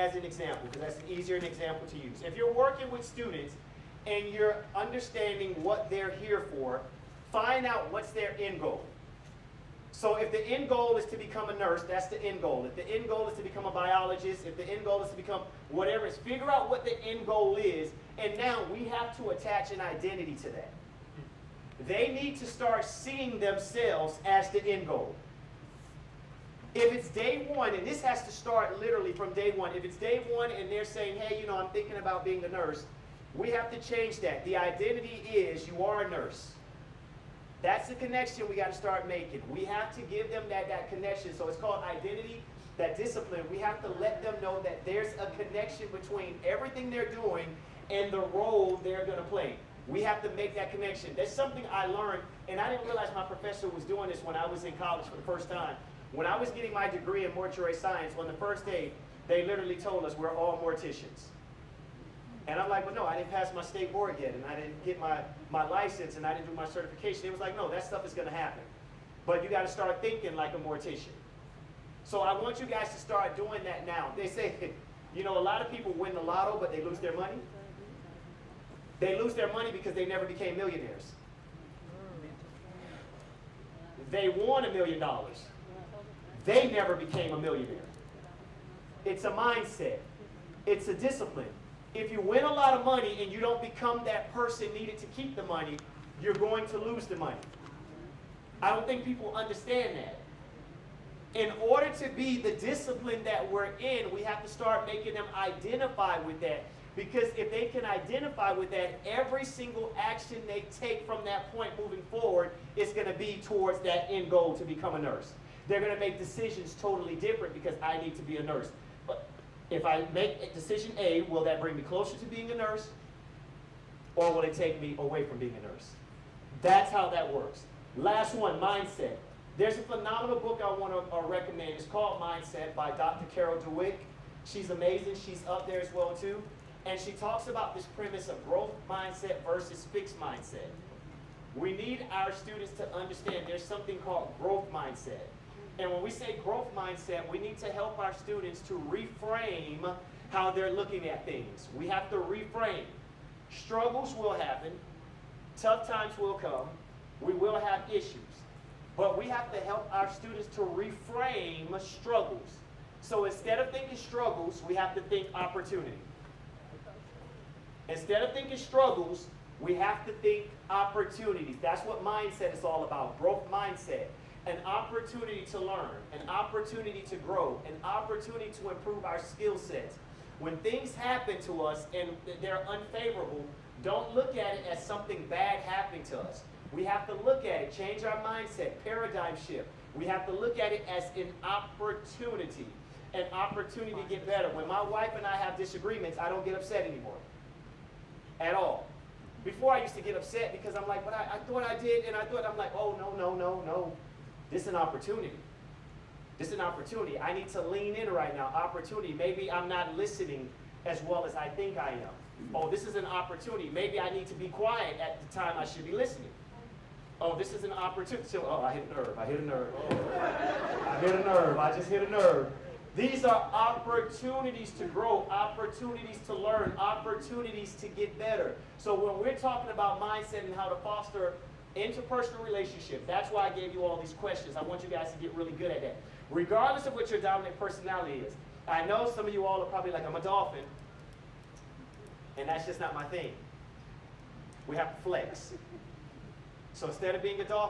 as an example, because that's an easier example to use. If you're working with students and you're understanding what they're here for, find out what's their end goal. So if the end goal is to become a nurse, that's the end goal. If the end goal is to become a biologist, if the end goal is to become whatever it is, figure out what the end goal is, and now we have to attach an identity to that. They need to start seeing themselves as the end goal. If it's day one, and this has to start literally from day one, if it's day one and they're saying, hey, you know, I'm thinking about being a nurse, we have to change that. The identity is you are a nurse. That's the connection we got to start making. We have to give them that connection. So it's called identity, that discipline. We have to let them know that there's a connection between everything they're doing and the role they're going to play. We have to make that connection. That's something I learned, and I didn't realize my professor was doing this when I was in college for the first time. When I was getting my degree in mortuary science, on the first day, they literally told us we're all morticians. And I'm like, well, no, I didn't pass my state board yet, and I didn't get my license, and I didn't do my certification. It was like, no, that stuff is going to happen. But you got to start thinking like a mortician. So I want you guys to start doing that now. They say, you know, a lot of people win the lotto, but they lose their money. They lose their money because they never became millionaires. They won $1 million. They never became a millionaire. It's a mindset. It's a discipline. If you win a lot of money and you don't become that person needed to keep the money, you're going to lose the money. I don't think people understand that. In order to be the discipline that we're in, we have to start making them identify with that. Because if they can identify with that, every single action they take from that point moving forward is going to be towards that end goal to become a nurse. They're going to make decisions totally different because I need to be a nurse. But if I make decision A, will that bring me closer to being a nurse? Or will it take me away from being a nurse? That's how that works. Last one, mindset. There's a phenomenal book I want to recommend. It's called Mindset by Dr. Carol Dweck. She's amazing. She's up there as well too. And she talks about this premise of growth mindset versus fixed mindset. We need our students to understand there's something called growth mindset. And when we say growth mindset, we need to help our students to reframe how they're looking at things. We have to reframe. Struggles will happen. Tough times will come. We will have issues. But we have to help our students to reframe struggles. So instead of thinking struggles, we have to think opportunity. Instead of thinking struggles, we have to think opportunities. That's what mindset is all about, growth mindset. An opportunity to learn, an opportunity to grow, an opportunity to improve our skill sets. When things happen to us and they're unfavorable, don't look at it as something bad happening to us. We have to look at it, change our mindset, paradigm shift. We have to look at it as an opportunity to get better. When my wife and I have disagreements, I don't get upset anymore. At all. Before I used to get upset because I'm like, but I thought I did, and I'm like, oh, no. This is an opportunity. This is an opportunity. I need to lean in right now. Opportunity. Maybe I'm not listening as well as I think I am. Oh, this is an opportunity. Maybe I need to be quiet at the time I should be listening. Oh, this is an opportunity. So, oh, I hit a nerve. I hit a nerve. Oh, I hit a nerve. I just hit a nerve. These are opportunities to grow, opportunities to learn, opportunities to get better. So when we're talking about mindset and how to foster interpersonal relationships, that's why I gave you all these questions. I want you guys to get really good at that. Regardless of what your dominant personality is. I know some of you all are probably like, I'm a dolphin, and that's just not my thing. We have to flex. So instead of being a dolphin,